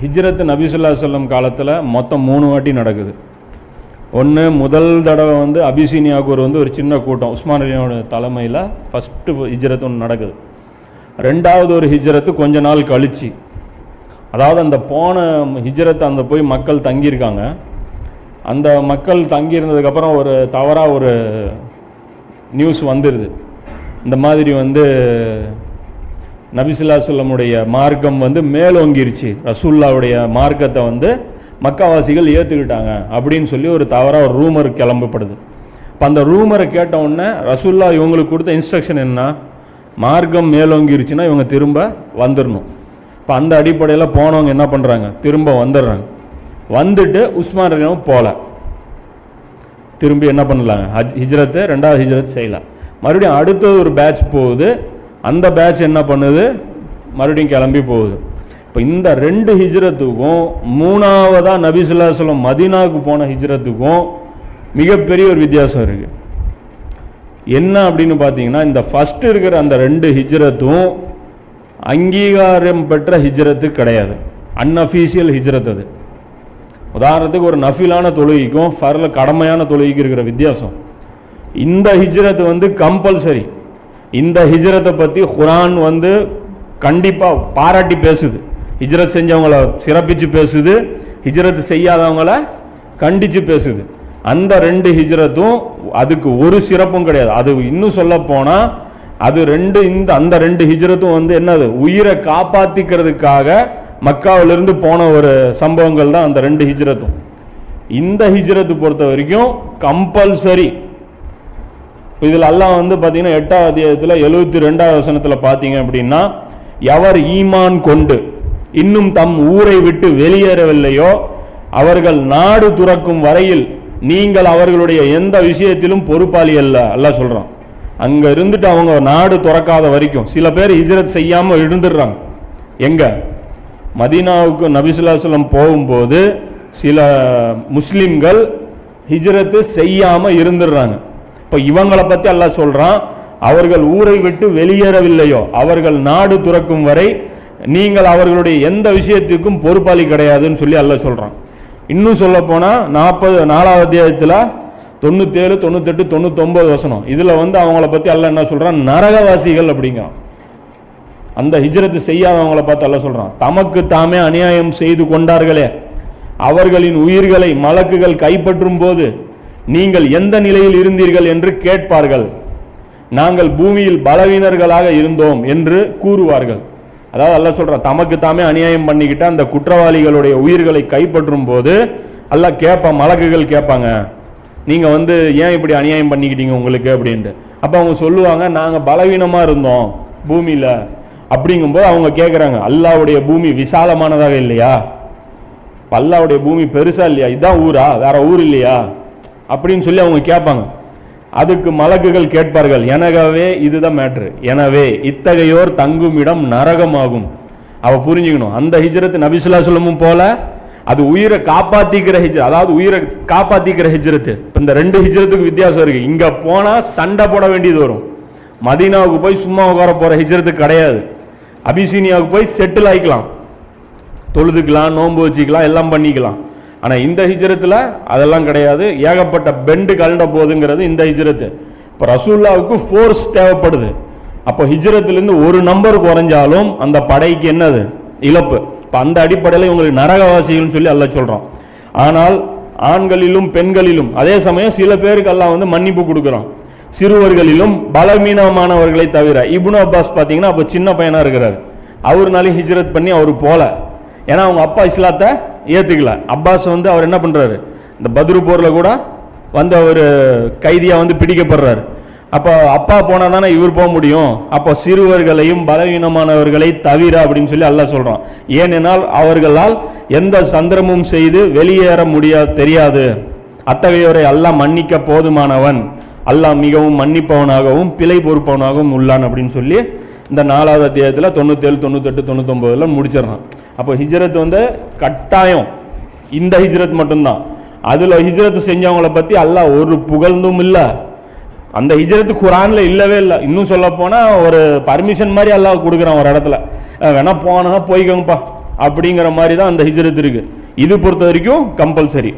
ஹிஜ்ரத் நபி ஸல்லல்லாஹு அலைஹி வஸல்லம் காலத்தில் மொத்தம் 3 வாட்டி நடக்குது. ஒன்று முதல் தடவை வந்து அபிசீனியாவுக்கு ஒரு சின்ன கூட்டம் உஸ்மான் அலியோட தலைமையில் ஃபஸ்ட்டு ஹிஜ்ரத் ஒன்று நடக்குது. ரெண்டாவது ஒரு ஹிஜ்ரத்து கொஞ்ச நாள் கழிச்சு, அதாவது அந்த போன ஹிஜ்ரத் அந்த போய் மக்கள் தங்கியிருக்காங்க. அந்த மக்கள் தங்கியிருந்ததுக்கப்புறம் ஒரு தவறாக ஒரு நியூஸ் வந்துடுது. இந்த மாதிரி வந்து நபி ஸல்லல்லாஹு அலைஹி வஸல்லமுடைய மார்க்கம் வந்து மேலோங்கிருச்சு, ரசூலுல்லாவுடைய மார்க்கத்தை வந்து மக்காவாசிகள் ஏற்றுக்கிட்டாங்க அப்படின்னு சொல்லி ஒரு தவறாக ஒரு ரூமர் கிளம்பப்படுது. இப்போ அந்த ரூமரை கேட்ட உடனே ரசூலுல்லா இவங்களுக்கு கொடுத்த இன்ஸ்ட்ரக்ஷன் என்ன, மார்க்கம் மேலோங்கிருச்சுன்னா இவங்க திரும்ப வந்துடணும். இப்போ அந்த அடிப்படையில் போனவங்க என்ன பண்ணுறாங்க, திரும்ப வந்துடுறாங்க. வந்துட்டு உஸ்மான் ரலியல்லாஹு போகல, திரும்பி என்ன பண்ணலாங்க ஹிஜ்ரத்து ரெண்டாவது ஹிஜ்ரத் செய்யலாம். மறுபடியும் அடுத்தது ஒரு பேட்ச் போகுது, அந்த பேட்ச் என்ன பண்ணுது, மறுபடியும் கிளம்பி போகுது. இப்போ இந்த 2 ஹிஜ்ரத்துக்கும் மூணாவதாக நபி ஸல்லல்லாஹு அலைஹி வஸல்லம் மதீனாவுக்கு போன ஹிஜ்ரத்துக்கும் மிகப்பெரிய ஒரு வித்தியாசம் இருக்குது. என்ன அப்படின்னு பார்த்தீங்கன்னா, இந்த ஃபஸ்ட்டு இருக்கிற அந்த 2 ஹிஜ்ரத்தும் அங்கீகாரம் பெற்ற ஹிஜ்ரத்து கிடையாது, அன்அஃபீஷியல் ஹிஜ்ரத். அது உதாரணத்துக்கு ஒரு நஃபிலான தொழுகைக்கும் ஃபர்ல கடமையான தொழுகைக்கு இருக்கிற வித்தியாசம். இந்த ஹிஜ்ரத் வந்து கம்பல்சரி. இந்த ஹிஜ்ரத்தை பற்றி குர்ஆன் வந்து கண்டிப்பாக பாராட்டி பேசுது, ஹிஜ்ரத் செஞ்சவங்கள சிறப்பித்து பேசுது, ஹிஜ்ரத் செய்யாதவங்கள கண்டித்து பேசுது. அந்த 2 ஹிஜ்ரத்தும் அதுக்கு ஒரு சிறப்பும் கிடையாது. அது இன்னும் சொல்ல போனால் அது அந்த 2 ஹிஜ்ரத்தும் வந்து என்னது, உயிரை காப்பாற்றிக்கிறதுக்காக மக்காவிலிருந்து போன ஒரு சம்பவங்கள் தான் அந்த 2 ஹிஜ்ரத்தும். இந்த ஹிஜ்ரத்து பொறுத்த வரைக்கும் கம்பல்சரி. இதில் அல்லாஹ் வந்து பார்த்தீங்கன்னா 8ஆவது அத்தியாயத்தில் 72வது வசனத்தில் பார்த்தீங்க அப்படின்னா, எவர் ஈமான் கொண்டு இன்னும் தம் ஊரை விட்டு வெளியேறவில்லையோ அவர்கள் நாடு துறக்கும் வரையில் நீங்கள் அவர்களுடைய எந்த விஷயத்திலும் பொறுப்பாளி அல்ல அல்லாஹ் சொல்கிறான். அங்கே இருந்துட்டு அவங்க நாடு துறக்காத வரைக்கும் சில பேர் ஹிஜ்ரத் செய்யாமல் இருந்துடுறாங்க. எங்க மதீனாவுக்கு நபி ஸல்லல்லாஹு அலைஹி வஸல்லம் போகும்போது சில முஸ்லிம்கள் ஹிஜ்ரத்து செய்யாமல் இருந்துடுறாங்க. இப்போ இவங்களை பற்றி அல்லாஹ் சொல்கிறான், அவர்கள் ஊரை விட்டு வெளியேறவில்லையோ அவர்கள் நாடு துறக்கும் வரை நீங்கள் அவர்களுடைய எந்த விஷயத்துக்கும் பொறுப்பாளி கிடையாதுன்னு சொல்லி அல்லாஹ் சொல்கிறான். இன்னும் சொல்ல போனால் 44வது அத்தியாயத்தில் 97, 98, 99 வசனம் இதில் வந்து அவங்கள பற்றி அல்லாஹ் என்ன சொல்கிறான், நரகவாசிகள் அப்படிங்கிறான். அந்த ஹிஜ்ரத்து செய்யாதவங்களை பார்த்து அல்லாஹ் சொல்கிறான், தமக்கு தாமே அநியாயம் செய்து கொண்டார்களே அவர்களின் உயிர்களை மலக்குகள் கைப்பற்றும் போது நீங்கள் எந்த நிலையில் இருந்தீர்கள் என்று கேட்பார்கள், நாங்கள் பூமியில் பலவீனர்களாக இருந்தோம் என்று கூறுவார்கள். அதாவது அல்லாஹ் சொல்றான், தமக்கு தாமே அநியாயம் பண்ணிக்கிட்ட அந்த குற்றவாளிகளுடைய உயிர்களை கைப்பற்றும் போது அல்லாஹ் கேட்பான், மலக்குகள் கேட்பாங்க, நீங்க வந்து ஏன் இப்படி அநியாயம் பண்ணிக்கிட்டீங்க உங்களுக்கு அப்படின்ட்டு. அப்ப அவங்க சொல்லுவாங்க, நாங்க பலவீனமா இருந்தோம் பூமியில. அப்படிங்கும்போது அவங்க கேட்குறாங்க, அல்லாஹ்வுடைய பூமி விசாலமானதாக இல்லையா, அல்லாஹ்வுடைய பூமி பெருசா இல்லையா, இதான் ஊரா, வேற ஊர் இல்லையா அப்படின்னு சொல்லி அவங்க கேட்பாங்க. அதுக்கு மலக்குகள் கேட்பார்கள், எனவே இதுதான் மேட்ரு, எனவே இத்தகையோர் தங்கும் இடம் நரகமாகும். அவ புரிஞ்சுக்கணும், அந்த ஹிஜ்ரத் நபி ஸல்லல்லாஹு அலைஹி வஸல்லம் போல அது உயிரை காப்பாத்திக்கிற ஹிஜ்ரத், அதாவது உயிரை காப்பாத்திக்கிற ஹிஜ்ரத். இந்த 2 ஹிஜ்ரத்துக்கு வித்தியாசம் இருக்கு. இங்க போனா சண்டை போட வேண்டியது வரும். மதீனாவுக்கு போய் சும்மா உட்கார போற ஹிஜ்ரத்து கிடையாது. அபிசீனியாவுக்கு போய் செட்டில் ஆகிக்கலாம், தொழுதுக்கலாம், நோன்பு வச்சுக்கலாம், எல்லாம் பண்ணிக்கலாம். ஆனால் இந்த ஹிஜ்ரத்தில் அதெல்லாம் கிடையாது. ஏகப்பட்ட பெண்டு கலண்ட போதுங்கிறது இந்த ஹிஜ்ரத்து. இப்போ ரசூலுல்லாவுக்கு ஃபோர்ஸ் தேவைப்படுது. அப்போ ஹிஜ்ரத்துலேருந்து ஒரு நம்பர் குறைஞ்சாலும் அந்த படைக்கு என்னது, இழப்பு. இப்போ அந்த அடிப்படையில் இவங்களுக்கு நரகவாசிகள்னு சொல்லி அல்லாஹ் சொல்கிறான். ஆனால் ஆண்களிலும் பெண்களிலும் அதே சமயம் சில பேருக்கு அல்லாஹ் வந்து மன்னிப்பு கொடுக்குறான், சிறுவர்களிலும் பலவீனமானவர்களை தவிர. இப்னு அப்பாஸ் பார்த்தீங்கன்னா அப்போ சின்ன பையனாக இருக்கிறார், அவருனாலே ஹிஜ்ரத் பண்ணி அவர் போல, ஏன்னா அவங்க அப்பா இஸ்லாத்தை ஏற்றுக்கல. அப்பாஸ் வந்து அவர் என்ன பண்ணுறாரு, இந்த பத்ரு போரில் கூட வந்து அவர் கைதியாக வந்து பிடிக்கப்படுறாரு. அப்போ அப்பா போனால் தானே இவர் போக முடியும். அப்போ சிறுவர்களையும் பலவீனமானவர்களை தவிர அப்படின்னு சொல்லி அல்லாஹ் சொல்கிறான். ஏனென்றால் அவர்களால் எந்த சந்திரமும் செய்து வெளியேற தெரியாது. அத்தகையோரை அல்லாஹ் மன்னிக்க போதுமானவன், அல்லாஹ் மிகவும் மன்னிப்பவனாகவும் பிழை பொறுப்பவனாகவும் உள்ளான் அப்படின்னு சொல்லி இந்த 4வது அத்தியாயத்தில் 97, 98, 99 முடிச்சிடறான். அப்போ ஹிஜ்ரத் வந்து கட்டாயம், இந்த ஹிஜ்ரத் மட்டும்தான். அதில் ஹிஜ்ரத் செஞ்சவங்களை பற்றி அல்லாஹ் ஒரு புகழ்ந்தும் இல்லை. அந்த ஹிஜ்ரத் குர்ஆன்ல இல்லவே இல்லை. இன்னும் சொல்ல போனால் ஒரு பர்மிஷன் மாதிரி அல்லாஹ் கொடுக்குறான் ஒரு இடத்துல, வேணா போனா போய்க்கோங்கப்பா, அப்படிங்கிற மாதிரி தான் அந்த ஹிஜ்ரத் இருக்கு. இது பொறுத்த வரைக்கும் கம்பல்சரி.